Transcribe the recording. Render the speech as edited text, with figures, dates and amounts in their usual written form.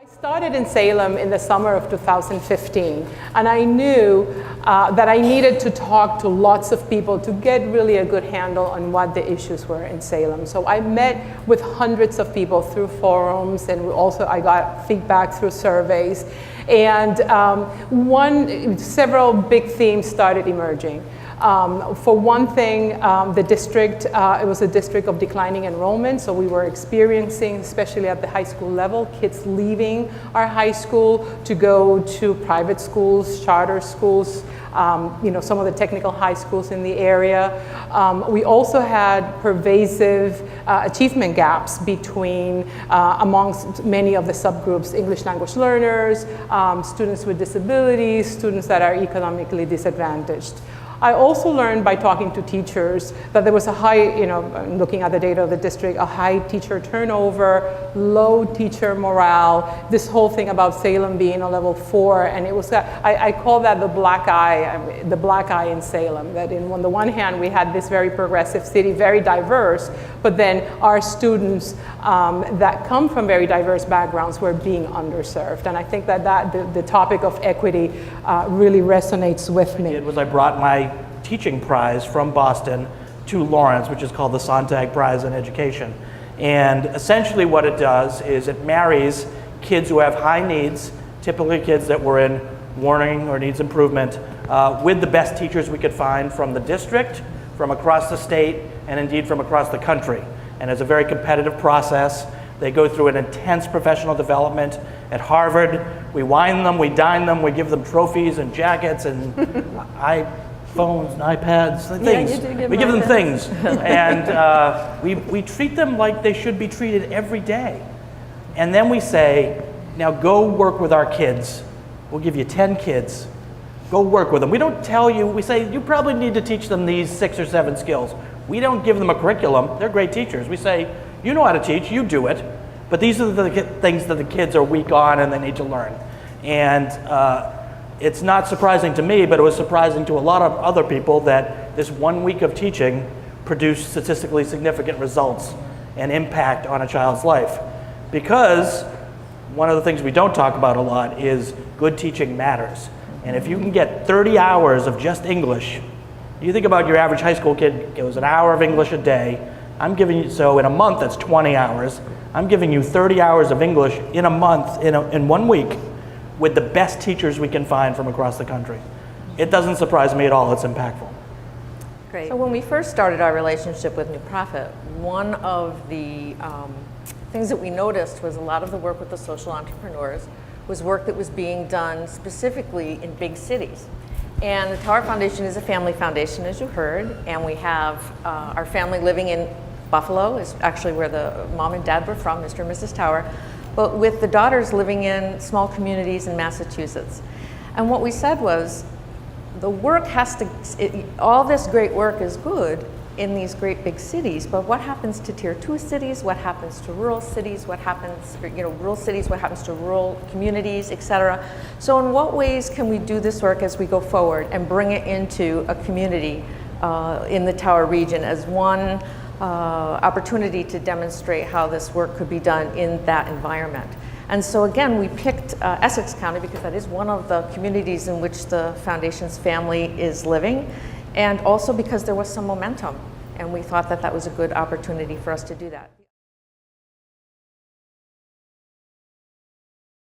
I started in Salem in the summer of 2015, and I knew that I needed to talk to lots of people to get really a good handle on what the issues were in Salem. So I met with hundreds of people through forums, and I got feedback through surveys, and several big themes started emerging. For one thing, the district, it was a district of declining enrollment, so we were experiencing, especially at the high school level, kids leaving our high school to go to private schools, charter schools, some of the technical high schools in the area. We also had pervasive achievement gaps between, amongst many of the subgroups, English language learners, students with disabilities, students that are economically disadvantaged. I also learned by talking to teachers that there was a high, looking at the data of the district, a high teacher turnover, low teacher morale, this whole thing about Salem being a level 4, and it was, I call that the black eye in Salem, that on the one hand we had this very progressive city, very diverse, but then our students that come from very diverse backgrounds were being underserved, and I think that the topic of equity really resonates with me. I brought my teaching prize from Boston to Lawrence, which is called the Sontag Prize in Education. And essentially what it does is it marries kids who have high needs, typically kids that were in warning or needs improvement, with the best teachers we could find from the district, from across the state, and indeed from across the country. And it's a very competitive process. They go through an intense professional development at Harvard. We wine them, we dine them, we give them trophies and jackets and iPhones and iPads, things. Yeah, we give them things. And we treat them like they should be treated every day. And then we say, now go work with our kids. We'll give you 10 kids. Go work with them. We don't tell you, we say, you probably need to teach them these 6 or 7 skills. We don't give them a curriculum. They're great teachers. We say, you know how to teach, you do it. But these are the things that the kids are weak on and they need to learn. And it's not surprising to me, but it was surprising to a lot of other people that this 1 week of teaching produced statistically significant results and impact on a child's life. Because one of the things we don't talk about a lot is good teaching matters. And if you can get 30 hours of just English, you think about your average high school kid goes an hour of English a day. I'm giving you, so in a month that's 20 hours. I'm giving you 30 hours of English in a month, in 1 week, with the best teachers we can find from across the country. It doesn't surprise me at all, it's impactful. Great. So when we first started our relationship with New Profit, one of the things that we noticed was a lot of the work with the social entrepreneurs was work that was being done specifically in big cities. And the Tower Foundation is a family foundation, as you heard, and we have our family living in Buffalo, is actually where the mom and dad were from, Mr. and Mrs. Tower, but with the daughters living in small communities in Massachusetts. And what we said was, the work has to, all this great work is good in these great big cities, but what happens to tier 2 cities, what happens to rural cities, what happens, rural cities, what happens to rural communities, etc. So in what ways can we do this work as we go forward and bring it into a community in the Tower region as one opportunity to demonstrate how this work could be done in that environment? And so again, we picked Essex County because that is one of the communities in which the Foundation's family is living, and also because there was some momentum, and we thought that that was a good opportunity for us to do that.